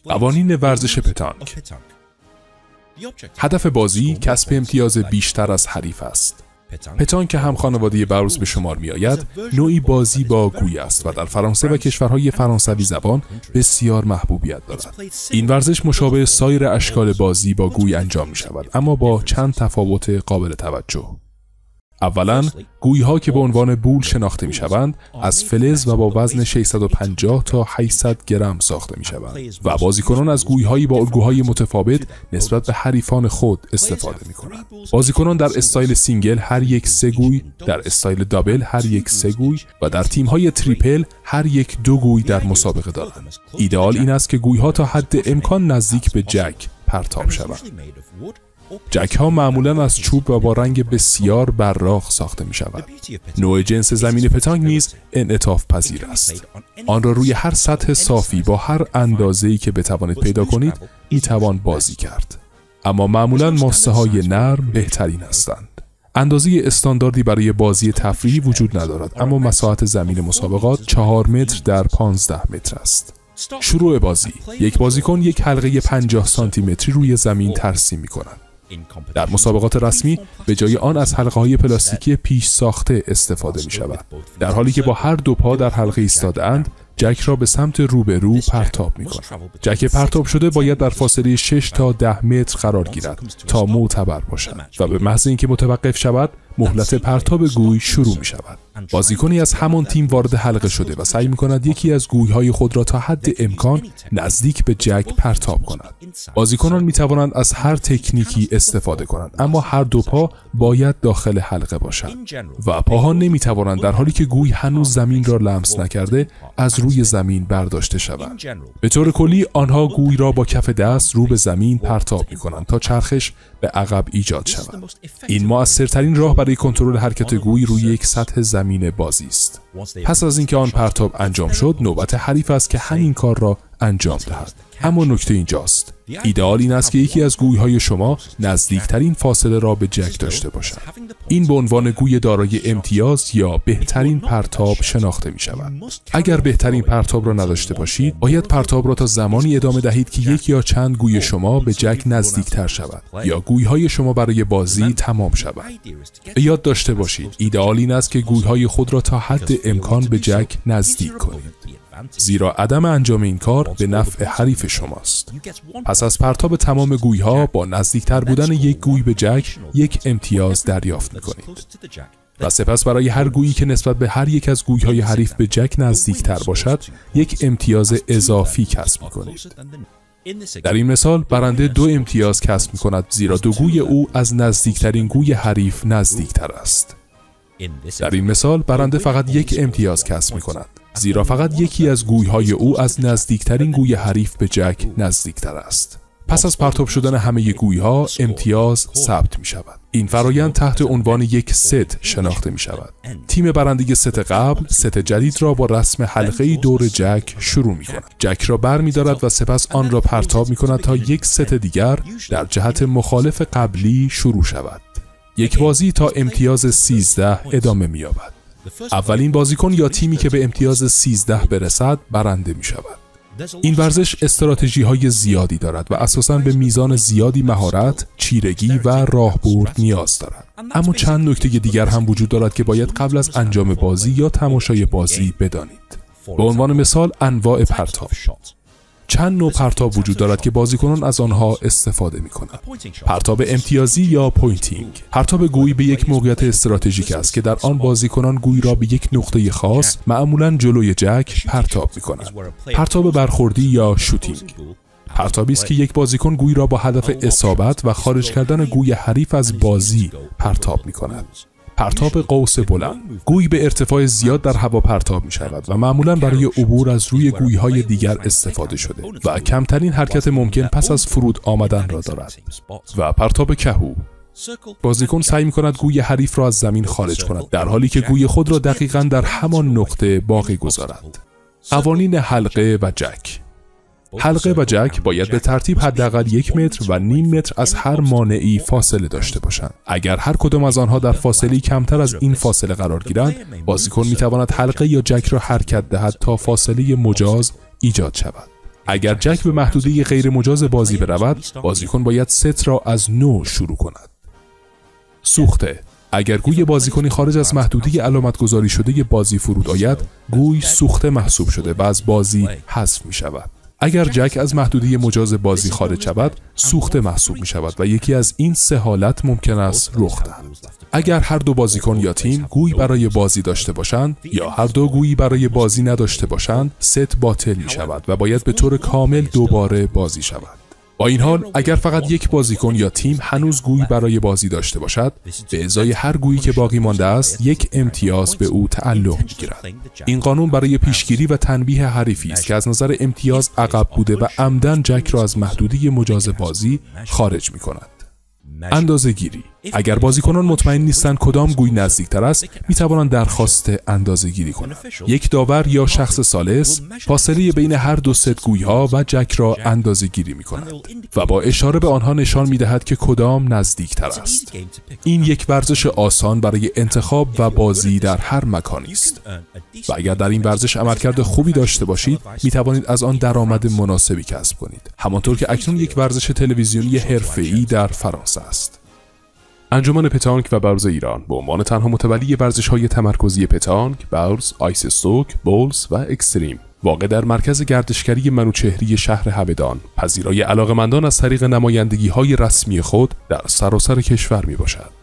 قوانین ورزش پتانک. هدف بازی کسب امتیاز بیشتر از حریف است. پتانک که هم خانواده برز به شمار می آید، نوعی بازی با گوی است و در فرانسه و کشورهای فرانسوی زبان بسیار محبوبیت دارد. این ورزش مشابه سایر اشکال بازی با گوی انجام می شود، اما با چند تفاوت قابل توجه. اولاً گوی‌ها که به عنوان بول شناخته می‌شوند از فلز و با وزن 650 تا 800 گرم ساخته می‌شوند و بازیکنان از گوی‌هایی با الگوهای متفاوت نسبت به حریفان خود استفاده می‌کنند. بازیکنان در استایل سینگل هر یک 3 گوی، در استایل دابل هر یک 3 گوی و در تیم‌های تریپل هر یک 2 گوی در مسابقه دارند. ایدئال این است که گوی‌ها تا حد امکان نزدیک به جک پرتاب شوند. جک ها معمولاً از چوب و با رنگ بسیار براق ساخته می شود. نوع جنس زمین پتانک نیز انعطاف پذیر است. آن را روی هر سطح صافی با هر اندازه‌ای که بتوانید پیدا کنید می توان بازی کرد. اما معمولاً ماسه های نرم بهترین هستند. اندازه استانداردی برای بازی تفریحی وجود ندارد، اما مساحت زمین مسابقات 4 متر در 15 متر است. شروع بازی. یک بازیکن یک حلقه 50 سانتی متری روی زمین ترسیم می کند. در مسابقات رسمی به جای آن از حلقه‌های پلاستیکی پیش ساخته استفاده می شود. در حالی که با هر 2 پا در حلقه ایستاده‌اند، جک را به سمت روبرو پرتاب می کند. جک پرتاب شده باید در فاصله 6 تا 10 متر قرار گیرد تا معتبر باشد و به محض اینکه متوقف شود، مهلت پرتاب گوی شروع می شود. بازیکنی از همان تیم وارد حلقه شده و سعی می کند یکی از گوی‌های خود را تا حد امکان نزدیک به جک پرتاب کند. بازیکنان می توانند از هر تکنیکی استفاده کنند، اما هر 2 پا باید داخل حلقه باشند و پاها نمی توانند در حالی که گوی هنوز زمین را لمس نکرده از روی زمین برداشته شوند. به طور کلی آنها گوی را با کف دست رو به زمین پرتاب می کنند تا چرخش به عقب ایجاد شود. این مؤثرترین راه برای کنترل حرکت گوی روی یک سطح زمین بازی است. پس از اینکه آن پرتاب انجام شد، نوبت حریف است که همین کار را انجام دهد. اما نکته اینجاست. ایدئال این است که یکی از گوی‌های شما نزدیکترین فاصله را به جک داشته باشد. این به عنوان گوی دارای امتیاز یا بهترین پرتاب شناخته می شود. اگر بهترین پرتاب را نداشته باشید، باید پرتاب را تا زمانی ادامه دهید که یک یا چند گوی شما به جک نزدیکتر شود یا گوی‌های شما برای بازی تمام شود. به یاد داشته باشید، ایدئال این است که گوی‌های خود را تا حد امکان به جک نزدیک کنید، زیرا عدم انجام این کار به نفع حریف شماست. پس از پرتاب تمام گوی‌ها با نزدیکتر بودن یک گوی به جک یک امتیاز دریافت می‌کنید و سپس برای هر گویی که نسبت به هر یک از گوی‌های حریف به جک نزدیکتر باشد یک امتیاز اضافی کسب می‌کنید. در این مثال برنده 2 امتیاز کسب می‌کند، زیرا 2 گوی او از نزدیکترین گوی حریف نزدیکتر است. در این مثال برنده فقط 1 امتیاز کسب می‌کند، زیرا فقط یکی از گوی‌های او از نزدیکترین گوی حریف به جک نزدیکتر است. پس از پرتاب شدن همه گوی‌ها امتیاز ثبت می‌شود. این فرایند تحت عنوان یک ست شناخته می‌شود. تیم برنده ست قبل ست جدید را با رسم حلقه‌ای دور جک شروع می‌کند. جک را برمی‌دارد و سپس آن را پرتاب می‌کند تا یک ست دیگر در جهت مخالف قبلی شروع شود. یک بازی تا امتیاز 13 ادامه می‌یابد. اولین بازیکن یا تیمی که به امتیاز 13 برسد برنده می شود. این ورزش استراتژی‌های زیادی دارد و اساساً به میزان زیادی مهارت، چیرگی و راهبرد نیاز دارد. اما چند نکته دیگر هم وجود دارد که باید قبل از انجام بازی یا تماشای بازی بدانید. به عنوان مثال انواع پرتاب. چند نوع پرتاب وجود دارد که بازیکنان از آنها استفاده می کنند. پرتاب امتیازی یا پوینتینگ. پرتاب گوی به یک موقعیت استراتژیک است که در آن بازیکنان گوی را به یک نقطه خاص، معمولاً جلوی جک، پرتاب می کنند. پرتاب برخوردی یا شوتینگ. پرتابی است که یک بازیکن گوی را با هدف اصابت و خارج کردن گوی حریف از بازی پرتاب می کند. پرتاب قوس بلند. گوی به ارتفاع زیاد در هوا پرتاب می شود و معمولاً برای عبور از روی گوی‌های دیگر استفاده شده و کمترین حرکت ممکن پس از فرود آمدن را دارد. و پرتاب کهو. بازیکن سعی می کند گوی حریف را از زمین خارج کند، در حالی که گوی خود را دقیقاً در همان نقطه باقی گذارد. قوانین حلقه و جک. حلقه و جک باید به ترتیب حداقل 1 متر و نیم متر از هر مانعی فاصله داشته باشند. اگر هر کدام از آنها در فاصله کمتر از این فاصله قرار گیرند، بازیکن میتواند حلقه یا جک را حرکت دهد تا فاصله مجاز ایجاد شود. اگر جک به محدوده غیر مجاز بازی برود، بازیکن باید ست را از نو شروع کند. سوخته: اگر گوی بازیکنی خارج از محدوده علامت گذاری شده بازی فرود آید، گوی سوخته محسوب شده و از بازی حذف می شود. اگر جک از محدوده مجاز بازی خارج شود، سوخته محسوب می شود و یکی از این سه حالت ممکن است رخ دهد. اگر هر دو بازیکن یا تیم گوی برای بازی داشته باشند یا هر دو گویی برای بازی نداشته باشند، ست باطل می شود و باید به طور کامل دوباره بازی شود. با این حال، اگر فقط یک بازیکن یا تیم هنوز گویی برای بازی داشته باشد، به ازای هر گویی که باقی مانده است، یک امتیاز به او تعلق می‌گیرد. این قانون برای پیشگیری و تنبیه حریفی است که از نظر امتیاز عقب بوده و عمدن جک را از محدوده مجاز بازی خارج می‌کند. اندازه‌گیری: اگر بازیکنان مطمئن نیستند کدام گوی نزدیکتر است، می‌توانند درخواست اندازه‌گیری کنند. یک داور یا شخص ثالث فاصله بین هر دو ست گوی‌ها و جک را اندازه‌گیری می‌کند و با اشاره به آنها نشان می‌دهد که کدام نزدیکتر است. این یک ورزش آسان برای انتخاب و بازی در هر مکانی است و اگر در این ورزش عملکرد خوبی داشته باشید، می‌توانید از آن درآمد مناسبی کسب کنید، همانطور که اکنون یک ورزش تلویزیونی حرفه‌ای در فرانسه است. انجمن پتانک و باورز ایران به عنوان تنها متولی ورزش‌های تمرکزی پتانک، باورز، آیس استوک، بولز و اکستریم واقع در مرکز گردشگری منوچهری شهر همدان، پذیرای علاقه‌مندان از طریق نمایندگی‌های رسمی خود در سراسر کشور میباشد.